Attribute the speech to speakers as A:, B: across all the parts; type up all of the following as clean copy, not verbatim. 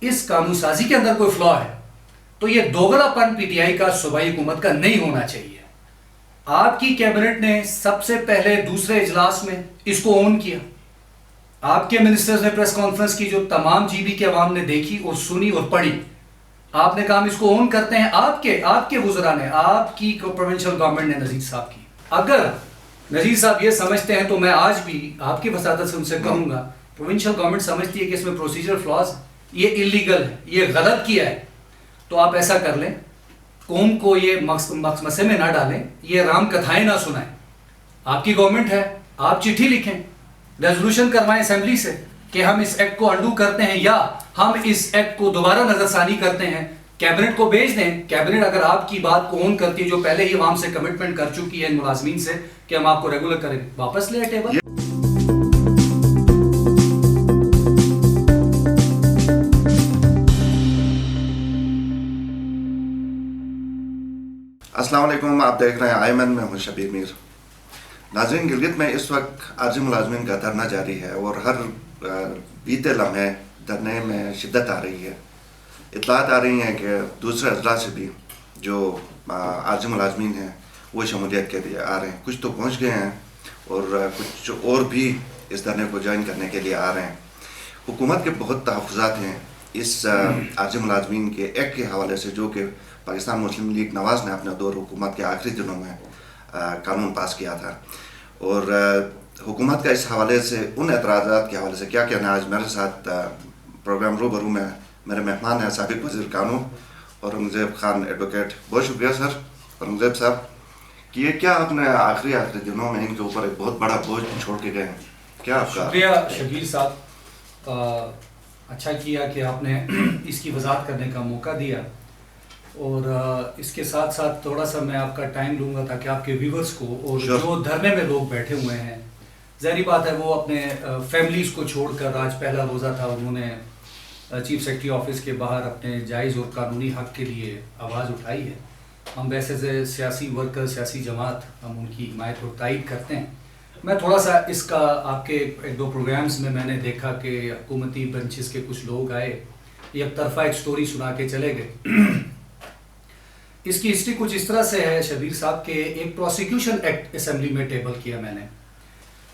A: اس قانون سازی کے اندر کوئی فلا ہے تو یہ دوغلا پن پی ٹی آئی کا صوبائی حکومت کا نہیں ہونا چاہیے. آپ کی کیبنٹ نے سب سے پہلے دوسرے اجلاس میں اس کو اون کیا. آپ کے منسٹرز نے پریس کانفرنس کی جو تمام جی بی کے عوام نے دیکھی اور سنی اور پڑھی. آپ نے کہا ہم اس کو اون کرتے ہیں. آپ کے وزراء نے, آپ کی پروونشل گورنمنٹ نے نذیر صاحب کی. اگر نذیر صاحب یہ سمجھتے ہیں تو میں آج بھی آپ کی وساطت سے ان سے کہوں گا, پروونشل گورنمنٹ سمجھتی ہے کہ اس میں پروسیجر فلاز, یہ انلیگل ہے, یہ غلط کیا ہے, تو آپ ایسا کر لیں, قوم کو یہ مسئلے میں نہ ڈالیں, یہ رام کتھائیں نہ سنائیں. آپ کی گورنمنٹ ہے, آپ چٹھی لکھیں, ریزولوشن کروائیں اسمبلی سے کہ ہم اس ایکٹ کو انڈو کرتے ہیں یا ہم اس ایکٹ کو دوبارہ نظر ثانی کرتے ہیں. کیبنٹ کو بھیج دیں. کیبنٹ اگر آپ کی بات کو اون کرتی ہے, جو پہلے ہی عوام سے کمٹمنٹ کر چکی ہے ان ملازمین سے کہ ہم آپ کو ریگولر کریں, واپس لے ٹیبل.
B: السلام علیکم, آپ دیکھ رہے ہیں آئمن, میں ہوں شبیر میر. ناظرین, گلگت میں اس وقت عارضی ملازمین کا دھرنا جاری ہے اور ہر بیتے لمحے دھرنے میں شدت آ رہی ہے. اطلاعات آ رہی ہیں کہ دوسرے اضلاع سے بھی جو عارضی ملازمین ہیں وہ شمولیت کے لیے آ رہے ہیں. کچھ تو پہنچ گئے ہیں اور کچھ اور بھی اس دھرنے کو جوائن کرنے کے لیے آ رہے ہیں. حکومت کے بہت تحفظات ہیں اس عارضی ملازمین کے ایکٹ کے حوالے سے, جو کہ پاکستان مسلم لیگ نواز نے اپنے دور حکومت کے آخری دنوں میں قانون پاس کیا تھا. اور حکومت کا اس حوالے سے, ان اعتراضات کے حوالے سے کیا کہنا ہے. آج میرے ساتھ پروگرام روبرو میں میرے مہمان ہیں سابق وزیر قانون اورنگزیب خان ایڈوکیٹ. بہت شکریہ سر اورنگزیب صاحب کہ یہ کیا آپ نے آخری دنوں میں ان کے اوپر ایک بہت بڑا بوجھ چھوڑ کے گئے ہیں. کیا آپ کا
A: شکریہ شبیر صاحب, اچھا کیا کہ آپ نے اس کی وضاحت کرنے کا موقع دیا. اور اس کے ساتھ ساتھ تھوڑا سا میں آپ کا ٹائم لوں گا تاکہ آپ کے ویورز کو, اور جو دھرنے میں لوگ بیٹھے ہوئے ہیں, ظاہری بات ہے وہ اپنے فیملیز کو چھوڑ کر, آج پہلا روزہ تھا, انہوں نے چیف سیکرٹری آفس کے باہر اپنے جائز اور قانونی حق کے لیے آواز اٹھائی ہے. ہم ویسے سے سیاسی ورکر, سیاسی جماعت, ہم ان کی حمایت اور تائید کرتے ہیں. میں تھوڑا سا اس کا آپ کے ایک دو پروگرامز میں نے دیکھا کہ حکومتی بنچز کے کچھ لوگ آئے, یک طرفہ ایک سٹوری سنا کے چلے گئے. اس کی ہسٹری کچھ اس طرح سے ہے شبیر صاحب کہ ایک پروسیکیوشن ایکٹ اسمبلی میں ٹیبل کیا میں نے,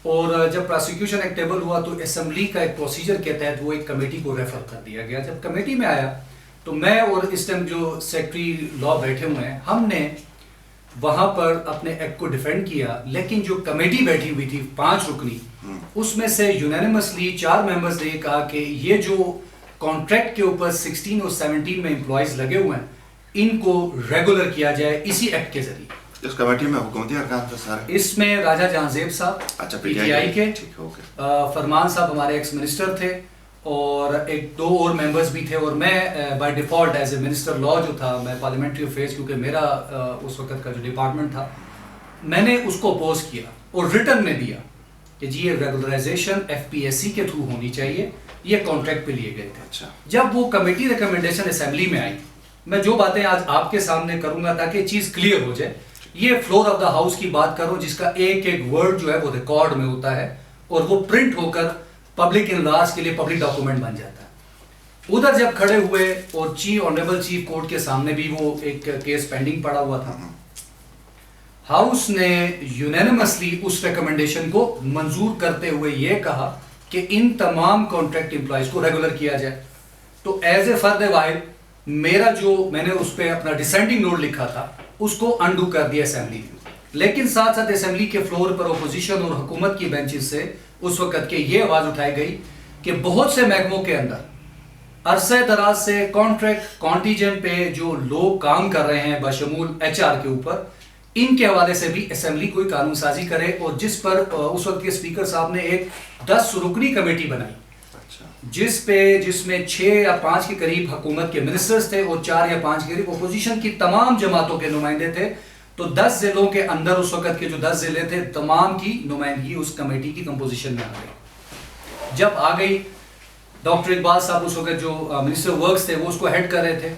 A: اور جب پروسیکیوشن ایکٹ ٹیبل ہوا تو اسمبلی کا ایک پروسیجر کے تحت وہ ایک کمیٹی کو ریفر کر دیا گیا. جب کمیٹی میں آیا تو میں اور اس ٹائم جو سیکرٹری لا بیٹھے ہوئے ہیں, ہم نے وہاں پر اپنے ایکٹ کو ڈیفینڈ کیا. لیکن جو کمیٹی بیٹھی ہوئی تھی 5 رکنی, اس میں سے یونینیمسلی 4 ممبرز نے یہ کہا کہ یہ جو کانٹریکٹ کے اوپر 16 اور 17 میں امپلائیز لگے ہوئے ہیں, ان کو ریگولر کیا جائے اسی ایکٹ کے ذریعے.
B: اس کمیٹی میں حکومتی ارکان تھے سارے؟
A: اس میں راجہ جہاں زیب صاحب پی ٹی آئی کے, فرمان صاحب ہمارے ایکس منسٹر تھے, اور ایک 2 اور ممبرز بھی تھے, اور میں by default as a minister law جو تھا, میں پارلیمنٹری افیئرس کیونکہ میرا اس وقت کا جو ڈپارٹمنٹ تھا, میں نے اس کو اپوز کیا اور ریٹن میں دیا کہ جی یہ regularization F P S C کے تھرو ہونی چاہیے, یہ کانٹریکٹ پہ لیے گئے تھے.
B: اچھا,
A: جب وہ کمیٹی ریکمنڈیشن اسمبلی میں آئی, میں جو باتیں آج آپ کے سامنے کروں گا تاکہ چیز کلیئر ہو جائے, یہ فلور آف دا ہاؤس کی بات کروں جس کا ایک ایک ورڈ جو ہے وہ ریکارڈ میں ہوتا ہے اور وہ پرنٹ ہو کر پبلک انلاس کے لیے پبلک ڈاکومنٹ بن جاتا ہے. ادھر جب کھڑے ہوئے اور آنریبل چیف کورٹ کے سامنے بھی وہ ایک کیس پینڈنگ پڑا ہوا تھا, ہاؤس نے یونینیمسلی اس ریکمنڈیشن کو منظور کرتے ہوئے یہ کہا کہ ان تمام کانٹریکٹ امپلائیز کو ریگولر کیا جائے. تو ایز اے فرد واحد میرا جو میں نے اس پہ اپنا ڈسینڈنگ نوٹ لکھا تھا اس کو انڈو کر دیا اسمبلی نے. لیکن ساتھ ساتھ اسمبلی کے فلور پر اپوزیشن اور حکومت کی بینچز سے اس وقت کے یہ آواز اٹھائی گئی کہ بہت سے محکموں کے اندر عرصہ دراز سے کانٹریکٹ کانٹیجنٹ پہ جو لوگ کام کر رہے ہیں بشمول ایچ آر کے اوپر, ان کے حوالے سے بھی اسمبلی کوئی قانون سازی کرے, اور جس پر اس وقت کے اسپیکر صاحب نے ایک 10 رکنی کمیٹی بنائی جس میں 6 یا 5 کے قریب حکومت کے منسٹرز تھے اور 4 یا 5 کے قریب اپوزیشن کی تمام جماعتوں کے نمائندے تھے. تو 10 ضلعوں کے اندر اس وقت کے جو 10 ضلع تھے, تمام کی نمائندگی اس کمیٹی کی کمپوزیشن میں آ گئی. جب آ گئی, ڈاکٹر اقبال صاحب اس وقت جو منسٹر ورکس تھے وہ اس کو ہیڈ کر رہے تھے,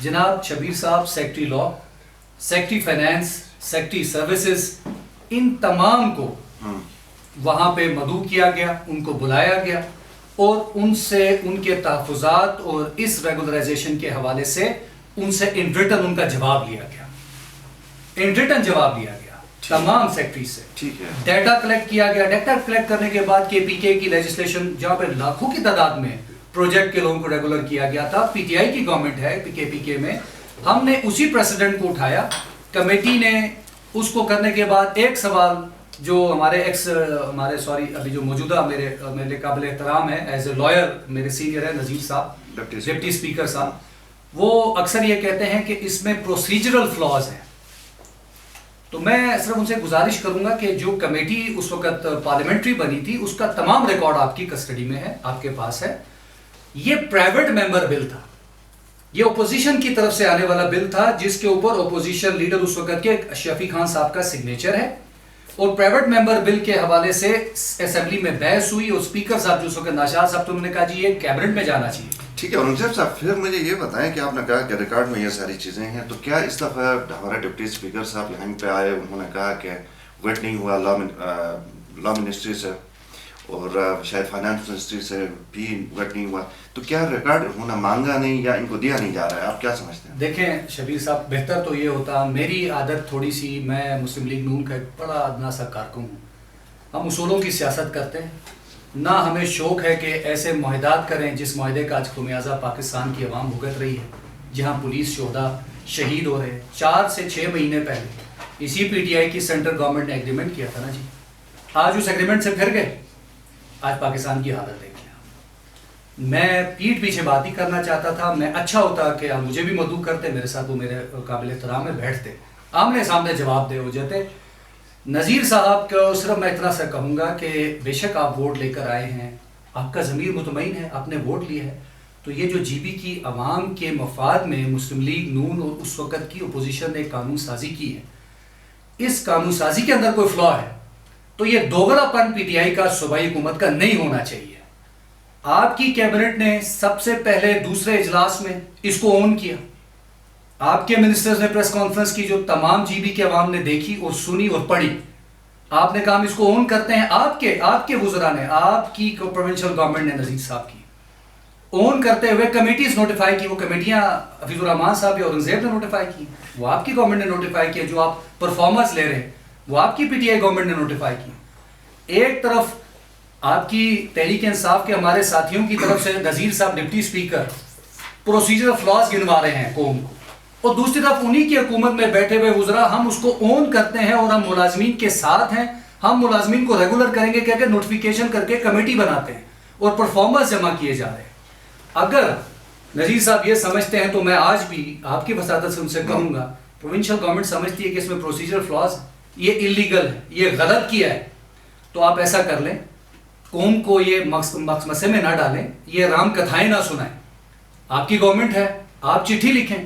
A: جناب شبیر صاحب سیکرٹری لا, سیکرٹری فائنانس, سیکرٹری سروسز, ان تمام کو وہاں پہ مدعو کیا گیا, ان کو بلایا گیا, اور ان سے ان کے تحفظات اور اس ریگولرائزیشن کے حوالے سے ان سے ان ریٹن ان کا جواب لیا گیا، ان ریٹن جواب لیا گیا تمام سیکٹری سے،
B: ٹھیک ہے،
A: ڈیٹا کلیکٹ کیا گیا. ڈیٹا کلیکٹ کرنے کے بعد کے پی کے کی لیجسلیشن جہاں پہ لاکھوں کی تعداد میں پروجیکٹ کے لوگوں کو ریگولر کیا گیا تھا، پی ٹی آئی کی گورنمنٹ ہے پی کے میں، ہم نے اسی پریسیڈنٹ کو اٹھایا. کمیٹی نے اس کو کرنے کے بعد ایک سوال جو ابھی جو موجودہ میرے قابل احترام ہے ایز اے لائر میرے سینئر ہے نذیر صاحب ڈپٹی اسپیکر صاحب، وہ اکثر یہ کہتے ہیں کہ اس میں پروسیجرل فلاز ہیں. تو میں صرف ان سے گزارش کروں گا کہ جو کمیٹی اس وقت پارلیمنٹری بنی تھی اس کا تمام ریکارڈ آپ کی کسٹڈی میں ہے، آپ کے پاس ہے. یہ پرائیویٹ ممبر بل تھا، یہ اپوزیشن کی طرف سے آنے والا بل تھا جس کے اوپر اپوزیشن لیڈر اس وقت کے شفیع خان صاحب کا سگنیچر ہے، اور پرائیویٹ ممبر بل کے حوالے سے اسمبلی میں بحث ہوئی اور اسپیکر صاحب جو اس وقت ناشاد صاحب تو انہوں نے کہا جی یہ کیبنٹ میں جانا چاہیے.
B: ٹھیک ہے اورنگزیب صاحب، پھر مجھے یہ بتائیں کہ آپ نے کہا کہ ریکارڈ میں یہ ساری چیزیں ہیں، تو کیا اس دفعہ ہمارے ڈپٹی اسپیکر صاحب یہیں پہ آئے، انہوں نے کہا کہ ویٹ نہیں ہوا لا منسٹری سے اور شاید فائنانس منسٹری سے بھی ویٹ نہیں ہوا، تو کیا ریکارڈ انہوں نے مانگا نہیں یا ان کو دیا نہیں جا رہا ہے؟ آپ کیا سمجھتے ہیں؟
A: دیکھیں شبیر صاحب، بہتر تو یہ ہوتا، میری عادت تھوڑی سی، میں مسلم لیگ نون کا ایک بڑا ادنا سا کارکن ہوں، ہم اصولوں کی سیاست کرتے ہیں، نہ ہمیں شوق ہے کہ ایسے معاہدات کریں جس معاہدے کا آج خمیازہ پاکستان کی عوام بھگت رہی ہے، جہاں پولیس شہدا شہید ہو رہے ہیں. 4 سے 6 مہینے پہلے اسی پی ٹی آئی کی سینٹرل گورنمنٹ نے ایگریمنٹ کیا تھا نا جی، آج اس ایگریمنٹ سے پھر گئے. آج پاکستان کی حالت دیکھ لیں. میں پیٹھ پیچھے بات ہی کرنا چاہتا تھا، میں اچھا ہوتا کہ آپ مجھے بھی مدعو کرتے، میرے ساتھ وہ میرے قابل احترام ہے، بیٹھتے آمنے سامنے جواب دے ہو جاتے. نذیر صاحب کو صرف میں اتنا سا کہوں گا کہ بے شک آپ ووٹ لے کر آئے ہیں، آپ کا ضمیر مطمئن ہے، آپ نے ووٹ لیا ہے، تو یہ جو جی بی کی عوام کے مفاد میں مسلم لیگ نون اور اس وقت کی اپوزیشن نے قانون سازی کی ہے، اس قانون سازی کے اندر کوئی فلا ہے تو یہ دوغلا پن پی ٹی آئی کا صوبائی حکومت کا نہیں ہونا چاہیے. آپ کی کیبنٹ نے سب سے پہلے دوسرے اجلاس میں اس کو اون کیا، آپ کے منسٹرز نے پریس کانفرنس کی جو تمام جی بی کے عوام نے دیکھی اور سنی اور پڑھی، آپ نے کہا ہم اس کو اون کرتے ہیں. آپ کے وزراء نے، آپ کی پروونشل گورنمنٹ نے نذیر صاحب کی اون کرتے ہوئے کمیٹیز نوٹیفائی کی، وہ کمیٹیاں حفیظ الرحمان صاحب یا اورنگزیب نے نوٹیفائی کی، وہ آپ کی گورنمنٹ نے نوٹیفائی کیا. جو آپ پرفارمنس لے رہے ہیں وہ آپ کی پی ٹی آئی گورنمنٹ نے نوٹیفائی کی. ایک طرف آپ کی تحریک انصاف کے ہمارے ساتھیوں کی طرف سے نذیر صاحب ڈپٹی اسپیکر پروسیجر فلاز گنوا رہے ہیں قوم کو، اور دوسری طرف انہی کی حکومت میں بیٹھے ہوئے وزراء ہم اس کو اون کرتے ہیں اور ہم ملازمین کے ساتھ ہیں، ہم ملازمین کو ریگولر کریں گے کہہ کے نوٹیفیکیشن کر کے کمیٹی بناتے ہیں اور پرفارمنس جمع کیے جا رہے ہیں. اگر نذیر صاحب یہ سمجھتے ہیں تو میں آج بھی آپ کی وساطت سے ان سے کہوں گا، پروونشل گورنمنٹ سمجھتی ہے کہ اس میں پروسیجر فلاز، یہ اللیگل ہے، یہ غلط کیا ہے، تو آپ ایسا کر لیں، قوم کو یہ مقصمے میں نہ ڈالیں، یہ رام کتھائیں نہ سنائیں. آپ کی گورنمنٹ ہے، آپ چٹھی لکھیں،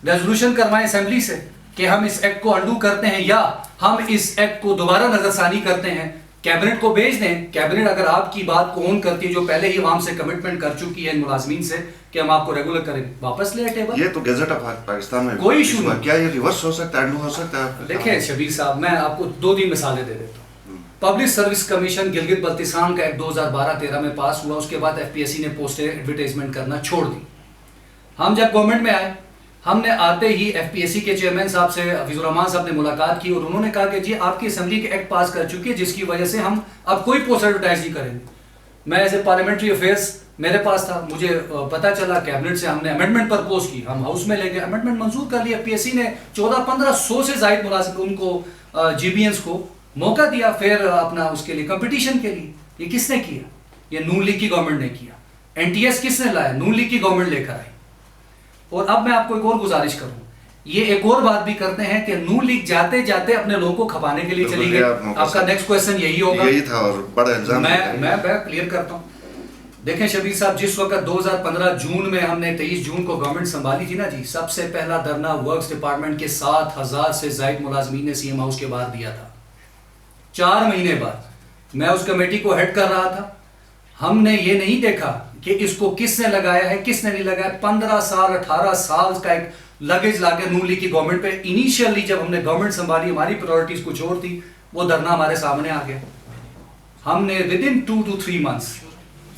A: ریزولوشن کروائیں اسمبلی سے کہ ہم اس ایکٹ کو انڈو کرتے ہیں یا ہم اس ایکٹ کو دوبارہ نظر ثانی کرتے ہیں، کیبنٹ کو بھیج دیں. کیبنٹ اگر آپ کی بات کو اون کرتی ہے، جو پہلے ہی عوام سے کمٹمنٹ کر چکی ہے ان ملازمین سے کہ ہم آپ کو ریگولر کریں، واپس لے ٹیبل.
B: یہ تو گیزٹ آف پاکستان میں
A: کوئی ایشو نہیں.
B: کیا یہ ریورس ہو سکتا ہے، انڈو ہو سکتا ہے؟
A: دیکھیں شبیر صاحب، میں آپ کو 2-3 مثالیں دے دیتا ہوں. Public service commission Gilgit Baltistan کا ایک 2012-13 میں پاس ہوا، اس کے بعد ایف پی ایس سی نے پوسٹر ایڈورٹائزمنٹ کرنا چھوڑ دی. ہم جب گورنمنٹ میں آئے، ہم نے آتے ہی ایف پی ایس سی کے چیئرمین صاحب سے حفیظ الرحمان صاحب نے ملاقات کی اور انہوں نے کہا کہ جی آپ کی اسمبلی کے ایکٹ پاس کر چکی ہے جس کی وجہ سے ہم اب کوئی پوسٹر ایڈورٹائز نہیں کریں گے. میں ایز اے پارلیمنٹری افیئرس میرے پاس تھا، مجھے پتا چلا کیبنٹ سے ہم نے امینڈمنٹ پرپوز کی، ہم ہاؤس میں لے گئے، امینڈمنٹ منظور کر لی. ایف پی ایس سی نے 1400-1500 سے زائد ملازم ان کو جی بی اینس کو موقع دیا پھر اپنا اس کے لیے کمپٹیشن کے لیے. یہ کس نے کیا؟ یہ نون لیگ کی گورنمنٹ نے کیا. این ٹی ایس کس نے لایا؟ نون لیگ کی گورنمنٹ لے کر آئی. اور اب میں آپ کو ایک اور گزارش کروں، یہ ایک اور بات بھی کرتے ہیں کہ نون لیگ جاتے جاتے اپنے لوگوں کو کھپانے کے لیے چلی گئی. آپ کا نیکسٹ کویسچن یہی ہوگا.
B: یہی تھا اور بڑا الزام
A: میں کلیئر کرتا ہوں. دیکھیں شبیر صاحب، جس وقت 2015 جون میں ہم نے 23 جون کو گورنمنٹ سنبھالی تھی نا جی، سب سے پہلا دھرنا ورکس ڈپارٹمنٹ کے 7000 سے زائد ملازمین نے سی ایم ہاؤس کے باہر دیا تھا. 4 مہینے بعد میں اس کمیٹی کو ہیڈ کر رہا تھا. ہم نے یہ نہیں دیکھا کہ اس کو کس نے لگایا ہے کس نے نہیں لگایا. 15 سال 18 سال کا ایک لگیج لا کے نون لیگ کی گورنمنٹ پہ انیشیلی جب ہم نے گورنمنٹ سنبھالی، ہماری پرائورٹیز کچھ اور تھی، وہ دھرنا ہمارے سامنے آ گیا. ہم نے ود ان 2 to 3 months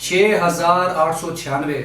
A: 6896,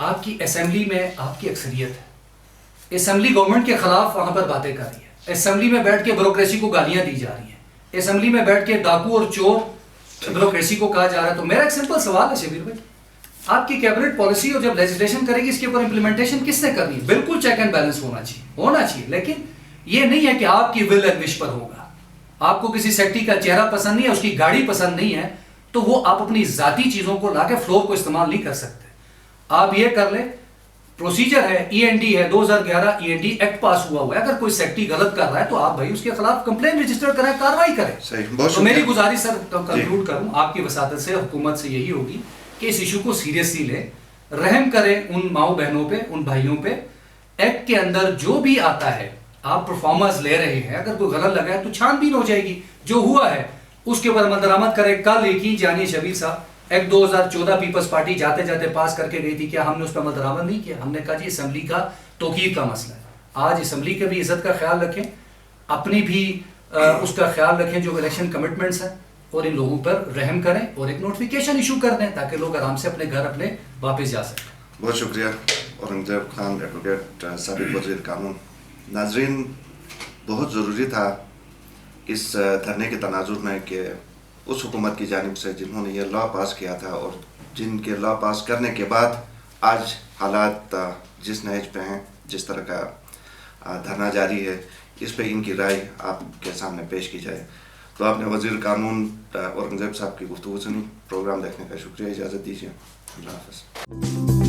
A: آپ کی اسمبلی میں آپ کی اکثریت ہے، اسمبلی گورنمنٹ کے خلاف وہاں پر باتیں کر رہی ہے، اسمبلی میں بیٹھ کے بیوروکریسی کو گالیاں دی جا رہی ہیں، اسمبلی میں بیٹھ کے ڈاکو اور چور بیوروکریسی کو کہا جا رہا ہے. تو میرا ایک سمپل سوال ہے شبیر بھائی، آپ کی کیبنٹ پالیسی اور جب لیجسلیشن کرے گی اس کے اوپر امپلیمنٹیشن کس نے کرنی ہے؟ بالکل چیک اینڈ بیلنس ہونا چاہیے، لیکن یہ نہیں ہے کہ آپ کی ول اینڈ وش پر ہوگا. آپ کو کسی سیکٹری کا چہرہ پسند نہیں ہے، اس کی گاڑی پسند نہیں ہے، تو وہ آپ اپنی ذاتی چیزوں کو لا کے فلور کو استعمال نہیں کر سکتے. آپ یہ کر لیں، پروسیجر ہے، ای این ڈی ہے، 2011 ای این ڈی ایکٹ پاس ہوا ہے، اگر کوئی سیکٹری غلط کر رہا ہے تو آپ بھائی اس کے خلاف کمپلین رجسٹر کریں، کارروائی کریں. تو میری گزارش سر کنکلوڈ کروں آپ کی وساطت سے حکومت سے یہی ہوگی کہ اس ایشو کو سیریسلی لیں، رحم کریں ان ماؤں بہنوں پہ، ان بھائیوں پہ. ایکٹ کے اندر جو بھی آتا ہے آپ پرفارمنس لے رہے ہیں، اگر کوئی غلط لگا ہے تو چھان بین ہو جائے گی، جو ہوا ہے اس کے اوپر عمل درآمد کرے. کل یقین جانیے شبیر صاحب، ایک 2014 پیپلز پارٹی جاتے جاتے پاس کر کے گئی تھی، کیا ہم نے اس پہ عمل درآمد نہیں کیا؟ ہم نے کہا جی اسمبلی کا توقیر کا مسئلہ ہے. آج اسمبلی کے بھی عزت کا خیال رکھیں، اپنی بھی اس کا خیال رکھیں جو الیکشن کمٹمنٹس ہیں، اور ان لوگوں پر رحم کریں اور ایک نوٹیفیکیشن ایشو کر دیں تاکہ لوگ آرام سے اپنے گھر اپنے واپس جا سکیں.
B: بہت شکریہ اورنگزیب خان ایڈوکیٹ سابق وزیر قانون. ناظرین، بہت ضروری تھا اس دھرنے کے تناظر میں کہ اس حکومت کی جانب سے جنہوں نے یہ لا پاس کیا تھا اور جن کے لا پاس کرنے کے بعد آج حالات جس نہج پہ ہیں، جس طرح کا دھرنا جاری ہے، اس پہ ان کی رائے آپ کے سامنے پیش کی جائے. تو آپ نے وزیر قانون اورنگزیب صاحب کی گفتگو سنی. پروگرام دیکھنے کا شکریہ، اجازت دیجیے. اللہ حافظ.